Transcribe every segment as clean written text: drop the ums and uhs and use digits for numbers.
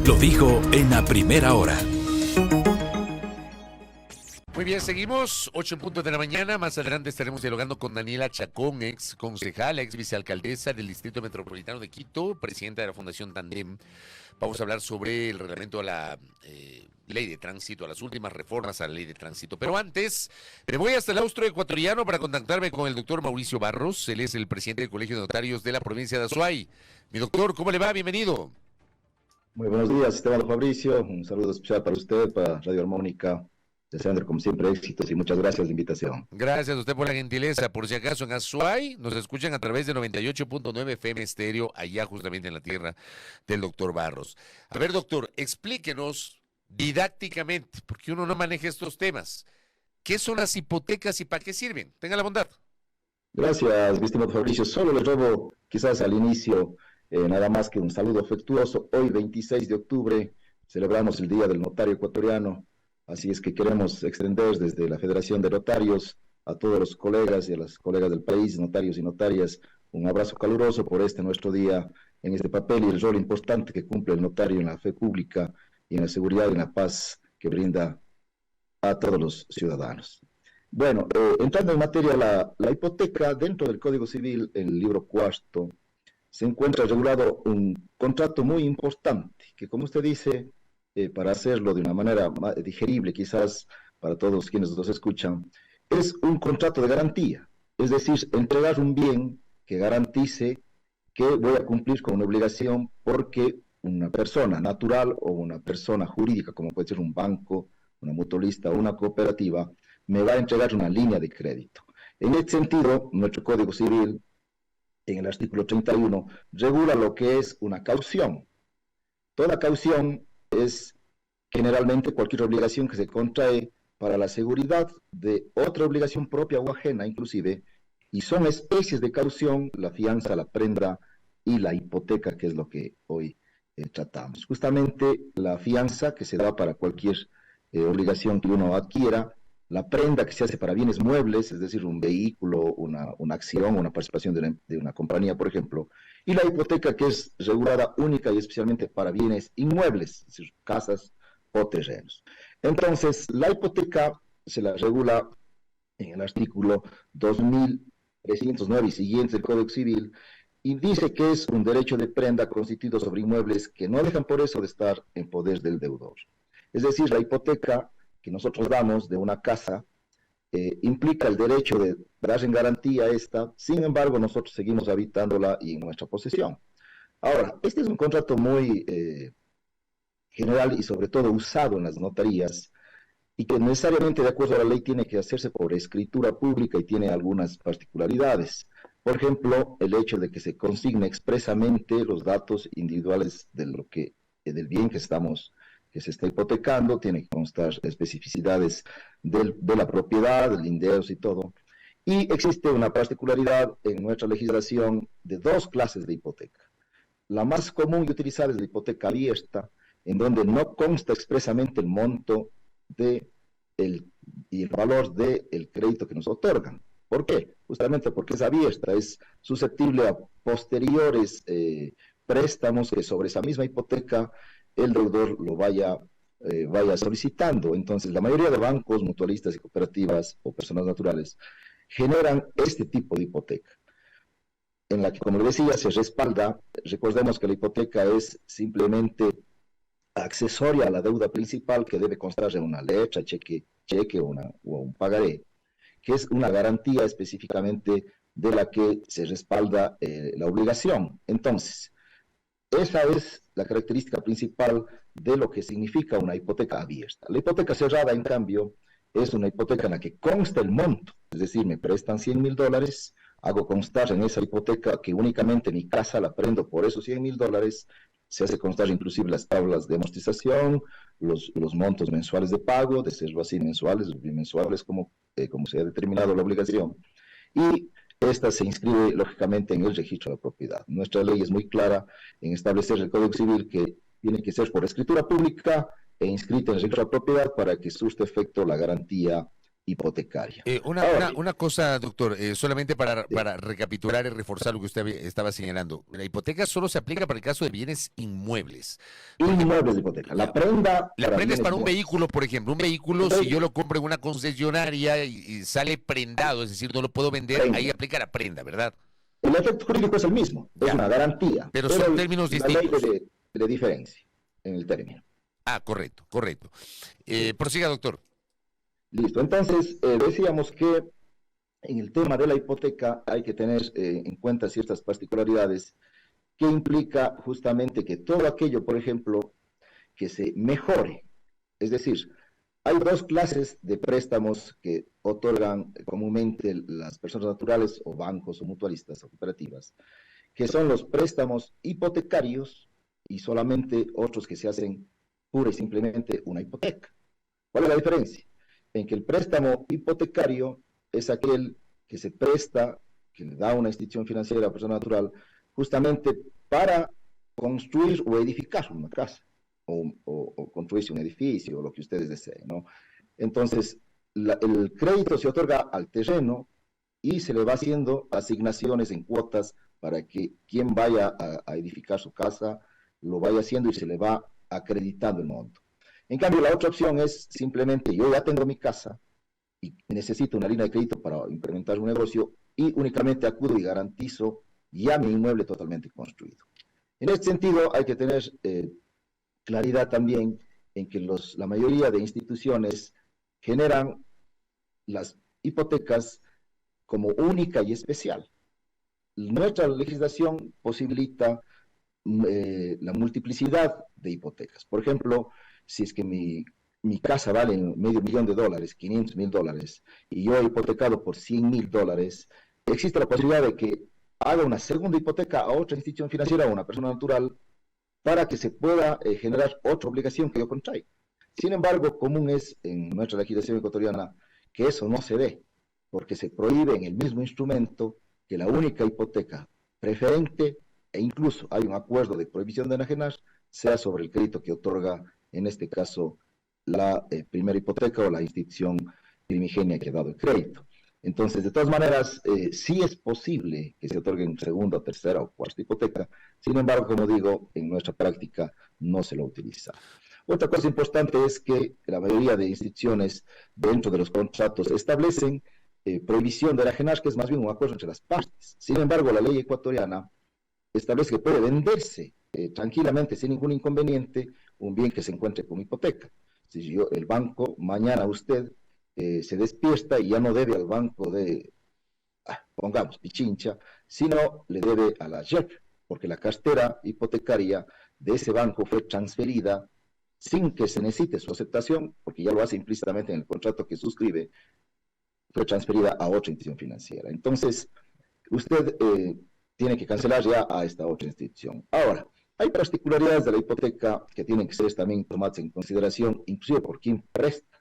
Lo dijo en la primera hora. Muy bien, seguimos, 8 de la mañana. Más adelante estaremos dialogando con Daniela Chacón, ex concejala, ex vicealcaldesa del Distrito Metropolitano de Quito, presidenta de la Fundación Tandem. Vamos a hablar sobre el reglamento a la ley de tránsito, a las últimas reformas a la ley de tránsito. Pero antes, me voy hasta el austro ecuatoriano para contactarme con el doctor Mauricio Barros. Él es el presidente del Colegio de Notarios de la provincia de Azuay. Mi doctor, ¿cómo le va? Bienvenido. Muy buenos días, estimado Fabricio. Un saludo especial para usted, para Radio Armónica. Deseando, como siempre, éxitos y muchas gracias por la invitación. Gracias a usted por la gentileza. Por si acaso, en Azuay nos escuchan a través de 98.9 FM Estéreo, allá justamente en la tierra del doctor Barros. A ver, doctor, explíquenos didácticamente, porque uno no maneja estos temas. ¿Qué son las hipotecas y para qué sirven? Tenga la bondad. Gracias, mi estimado Fabricio. Solo les robo, quizás al inicio, nada más que un saludo afectuoso. Hoy, 26 de octubre, celebramos el Día del Notario Ecuatoriano. Así es que queremos extender desde la Federación de Notarios a todos los colegas y a las colegas del país, notarios y notarias, un abrazo caluroso por nuestro día, en este papel y el rol importante que cumple el notario en la fe pública y en la seguridad y en la paz que brinda a todos los ciudadanos. Bueno, entrando en materia, la hipoteca dentro del Código Civil, en el libro cuarto, se encuentra regulado un contrato muy importante, que como usted dice, para hacerlo de una manera más digerible quizás para todos quienes nos escuchan, es un contrato de garantía, es decir, entregar un bien que garantice que voy a cumplir con una obligación porque una persona natural o una persona jurídica, como puede ser un banco, una mutualista o una cooperativa, me va a entregar una línea de crédito. En este sentido, nuestro Código Civil, en el artículo 31, regula lo que es una caución. Toda caución es generalmente cualquier obligación que se contrae para la seguridad de otra obligación propia o ajena, inclusive, y son especies de caución la fianza, la prenda y la hipoteca, que es lo que hoy tratamos. Justamente la fianza que se da para cualquier obligación que uno adquiera, la prenda que se hace para bienes muebles, es decir, un vehículo, una acción, una participación de una compañía, por ejemplo, y la hipoteca que es regulada única y especialmente para bienes inmuebles, es decir, casas o terrenos. Entonces, la hipoteca se la regula en el artículo 2309 y siguientes del Código Civil, y dice que es un derecho de prenda constituido sobre inmuebles que no dejan por eso de estar en poder del deudor. Es decir, la hipoteca que nosotros damos de una casa implica el derecho de dar en garantía esta, sin embargo nosotros seguimos habitándola y en nuestra posesión. Ahora, este es un contrato muy general y sobre todo usado en las notarías y que necesariamente de acuerdo a la ley tiene que hacerse por escritura pública y tiene algunas particularidades. Por ejemplo, el hecho de que se consigne expresamente los datos individuales del bien que se está hipotecando, tiene que constar especificidades de la propiedad, del lindeos y todo. Y existe una particularidad en nuestra legislación de dos clases de hipoteca. La más común y utilizada es la hipoteca abierta, en donde no consta expresamente el monto y el valor del crédito que nos otorgan. ¿Por qué? Justamente porque es abierta, es susceptible a posteriores préstamos que sobre esa misma hipoteca el deudor lo vaya solicitando. Entonces, la mayoría de bancos, mutualistas y cooperativas o personas naturales generan este tipo de hipoteca, en la que, como le decía, se respalda. Recordemos que la hipoteca es simplemente accesoria a la deuda principal que debe constar en una letra, cheque o un pagaré, que es una garantía específicamente de la que se respalda la obligación. Entonces, esa es la característica principal de lo que significa una hipoteca abierta. La hipoteca cerrada, en cambio, es una hipoteca en la que consta el monto, es decir, me prestan $100,000, hago constar en esa hipoteca que únicamente mi casa la prendo por esos $100,000, se hace constar inclusive las tablas de amortización, los montos mensuales de pago, de serlo así mensuales o bimensuales, como se ha determinado la obligación, y esta se inscribe lógicamente en el registro de la propiedad. Nuestra ley es muy clara en establecer el Código Civil que tiene que ser por escritura pública e inscrita en el registro de la propiedad para que surta efecto la garantía hipotecaria. Una cosa, doctor, solamente para recapitular y reforzar lo que usted estaba señalando. La hipoteca solo se aplica para el caso de bienes inmuebles. Inmuebles de hipoteca. La prenda es para un vehículo, por ejemplo. Un vehículo, si yo lo compro en una concesionaria y sale prendado, es decir, no lo puedo vender, ahí aplica la prenda, ¿verdad? El efecto jurídico es el mismo, es una garantía. Pero son términos distintos. La ley de diferencia en el término. Correcto. Prosiga, doctor. Listo, entonces decíamos que en el tema de la hipoteca hay que tener en cuenta ciertas particularidades que implica justamente que todo aquello, por ejemplo, que se mejore, es decir, hay dos clases de préstamos que otorgan comúnmente las personas naturales o bancos o mutualistas o cooperativas, que son los préstamos hipotecarios y solamente otros que se hacen pura y simplemente una hipoteca. ¿Cuál es la diferencia? En que el préstamo hipotecario es aquel que se presta, que le da una institución financiera a persona natural, justamente para construir o edificar una casa, o construirse un edificio, o lo que ustedes deseen, ¿no? Entonces, el crédito se otorga al terreno y se le va haciendo asignaciones en cuotas para que quien vaya a edificar su casa lo vaya haciendo y se le va acreditando el monto. En cambio, la otra opción es simplemente, yo ya tengo mi casa y necesito una línea de crédito para implementar un negocio y únicamente acudo y garantizo ya mi inmueble totalmente construido. En este sentido, hay que tener claridad también en que la mayoría de instituciones generan las hipotecas como única y especial. Nuestra legislación posibilita la multiplicidad de hipotecas. Por ejemplo, si es que mi casa vale $500,000, $500,000, y yo he hipotecado por $100,000, existe la posibilidad de que haga una segunda hipoteca a otra institución financiera o a una persona natural para que se pueda generar otra obligación que yo contraiga. Sin embargo, común es en nuestra legislación ecuatoriana que eso no se dé, porque se prohíbe en el mismo instrumento que la única hipoteca preferente, e incluso hay un acuerdo de prohibición de enajenar, sea sobre el crédito que otorga, en este caso, la primera hipoteca o la institución primigenia que ha dado el crédito. Entonces, de todas maneras, sí es posible que se otorguen segunda, tercera o cuarta hipoteca. Sin embargo, como digo, en nuestra práctica no se lo utiliza. Otra cosa importante es que la mayoría de instituciones dentro de los contratos establecen prohibición de enajenar, que es más bien un acuerdo entre las partes. Sin embargo, la ley ecuatoriana establece que puede venderse tranquilamente, sin ningún inconveniente, un bien que se encuentre como hipoteca. Si el banco, mañana usted se despierta y ya no debe al banco de, pongamos, Pichincha, sino le debe a la JEP, porque la cartera hipotecaria de ese banco fue transferida sin que se necesite su aceptación, porque ya lo hace implícitamente en el contrato que suscribe, fue transferida a otra institución financiera. Entonces, usted tiene que cancelar ya a esta otra institución. Ahora, hay particularidades de la hipoteca que tienen que ser también tomadas en consideración, inclusive por quien presta,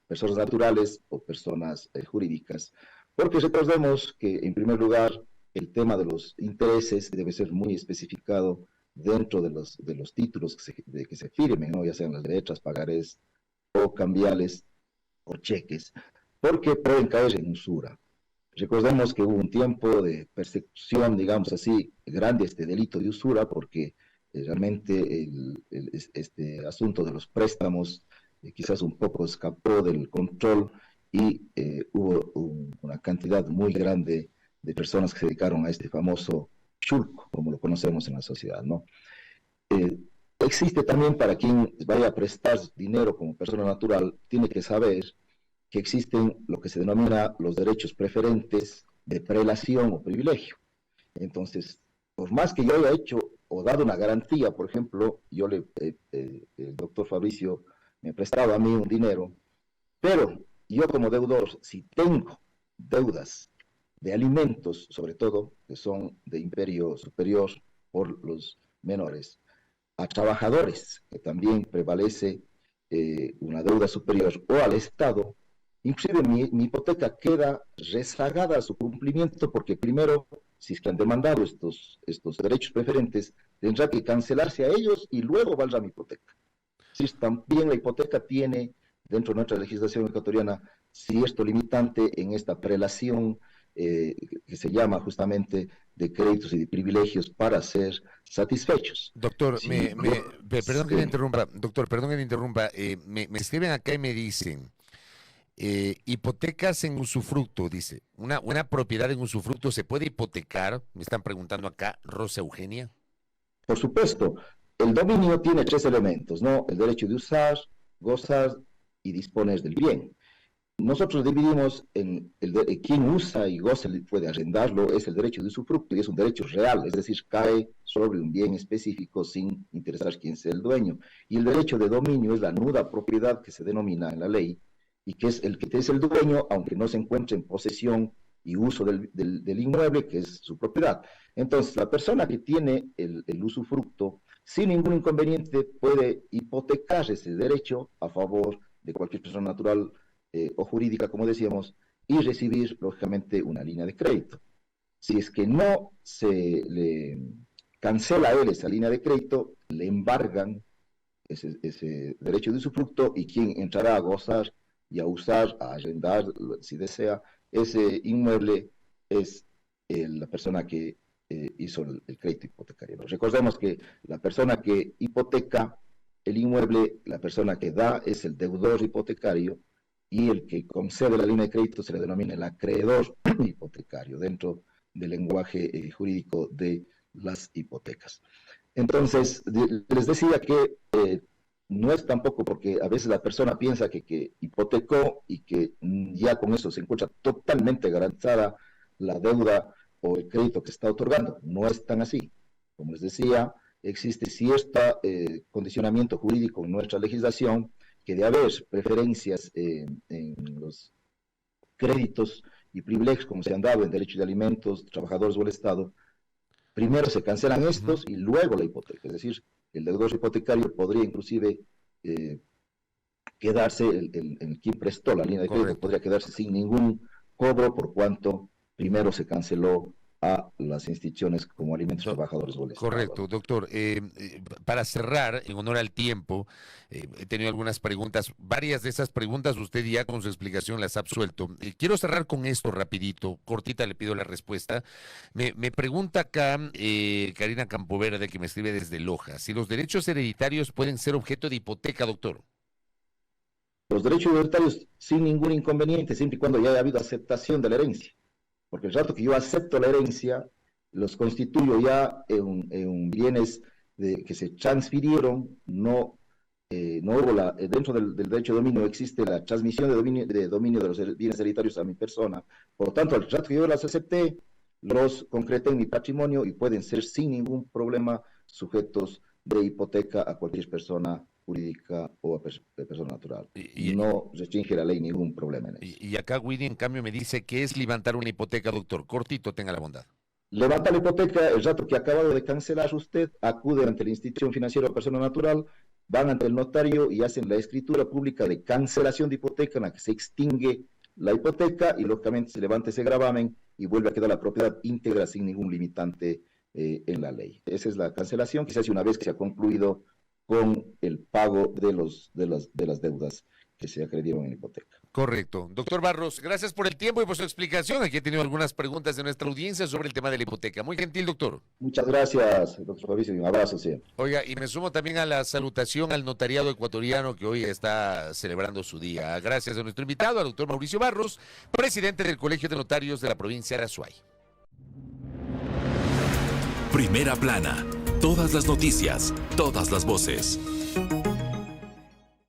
personas naturales o personas jurídicas, porque recordemos que, en primer lugar, el tema de los intereses debe ser muy especificado dentro de los títulos que se firmen, ¿no? Ya sean las letras, pagarés o cambiales o cheques, porque pueden caer en usura. Recordemos que hubo un tiempo de persecución, digamos así, grande este delito de usura, porque realmente este asunto de los préstamos quizás un poco escapó del control y hubo una cantidad muy grande de personas que se dedicaron a este famoso chulco, como lo conocemos en la sociedad, ¿no? Existe también, para quien vaya a prestar dinero como persona natural, tiene que saber que existen lo que se denomina los derechos preferentes de prelación o privilegio. Entonces, por más que yo haya hecho o dado una garantía, por ejemplo, el doctor Fabricio me prestaba a mí un dinero, pero yo como deudor, si tengo deudas de alimentos, sobre todo, que son de imperio superior por los menores, a trabajadores, que también prevalece una deuda superior, o al Estado, inclusive mi hipoteca queda rezagada a su cumplimiento, porque primero, si es que han demandado estos derechos preferentes, tendrá que cancelarse a ellos y luego valdrá mi hipoteca. Si también la hipoteca tiene, dentro de nuestra legislación ecuatoriana, cierto limitante en esta prelación que se llama justamente de créditos y de privilegios para ser satisfechos. Doctor, Sí, perdón que le interrumpa, doctor, perdón que le interrumpa, me escriben acá y me dicen, hipotecas en usufructo, dice, una propiedad en usufructo se puede hipotecar, me están preguntando acá, Rosa Eugenia. por supuesto, el dominio tiene tres elementos, ¿no? El derecho de usar, gozar y disponer del bien. Nosotros dividimos en quien usa y goza puede arrendarlo, es el derecho de usufructo y es un derecho real, es decir, cae sobre un bien específico sin interesar quién sea el dueño. Y el derecho de dominio es la nuda propiedad que se denomina en la ley y que es el que es el dueño, aunque no se encuentre en posesión y uso del inmueble, que es su propiedad. Entonces, la persona que tiene el usufructo, sin ningún inconveniente, puede hipotecar ese derecho a favor de cualquier persona natural o jurídica, como decíamos, y recibir, lógicamente, una línea de crédito. Si es que no se le cancela a él esa línea de crédito, le embargan ese derecho de usufructo y quien entrará a gozar y a usar, a arrendar, si desea, ese inmueble es la persona que hizo el crédito hipotecario. Pero recordemos que la persona que hipoteca el inmueble, la persona que da es el deudor hipotecario, y el que concede la línea de crédito se le denomina el acreedor hipotecario dentro del lenguaje jurídico de las hipotecas. Entonces, les decía que no es tampoco porque a veces la persona piensa que hipotecó y que ya con eso se encuentra totalmente garantizada la deuda o el crédito que está otorgando. No es tan así. Como les decía, existe cierto condicionamiento jurídico en nuestra legislación que de haber preferencias en los créditos y privilegios como se han dado en derecho de alimentos, trabajadores o el Estado, primero se cancelan estos y luego la hipoteca. Es decir, el deudor hipotecario podría inclusive quedarse, el quien prestó la línea de crédito podría quedarse sin ningún cobro por cuanto primero se canceló a las instituciones como alimentos, trabajadores o el Estado. Correcto, doctor. Para cerrar, en honor al tiempo, he tenido algunas preguntas. Varias de esas preguntas usted ya con su explicación las ha absuelto. Quiero cerrar con esto rapidito, cortita le pido la respuesta. Me pregunta acá Karina Campoverde, que me escribe desde Loja, si los derechos hereditarios pueden ser objeto de hipoteca, doctor. Los derechos hereditarios sin ningún inconveniente, siempre y cuando ya haya habido aceptación de la herencia. Porque el rato que yo acepto la herencia, los constituyo ya en bienes que se transfirieron, no hubo dentro del derecho de dominio existe la transmisión de dominio de los bienes hereditarios a mi persona. Por lo tanto, al rato que yo las acepté, los concreté en mi patrimonio y pueden ser sin ningún problema sujetos de hipoteca a cualquier persona jurídica o de persona natural. No restringe la ley ningún problema en eso. Y acá Willy, en cambio, me dice que es levantar una hipoteca, doctor. Cortito, tenga la bondad. Levanta la hipoteca, el rato que ha acabado de cancelar usted, acude ante la institución financiera o persona natural, van ante el notario y hacen la escritura pública de cancelación de hipoteca en la que se extingue la hipoteca y lógicamente se levanta ese gravamen y vuelve a quedar la propiedad íntegra sin ningún limitante en la ley. Esa es la cancelación que se hace una vez que se ha concluido con el pago de las deudas que se acreditaron en hipoteca. Correcto. Doctor Barros, gracias por el tiempo y por su explicación. Aquí he tenido algunas preguntas de nuestra audiencia sobre el tema de la hipoteca. Muy gentil, doctor. Muchas gracias, doctor Fabricio, y un abrazo siempre. Oiga, y me sumo también a la salutación al notariado ecuatoriano que hoy está celebrando su día. Gracias a nuestro invitado, al doctor Mauricio Barros, presidente del Colegio de Notarios de la provincia de Azuay. Primera plana. Todas las noticias, todas las voces.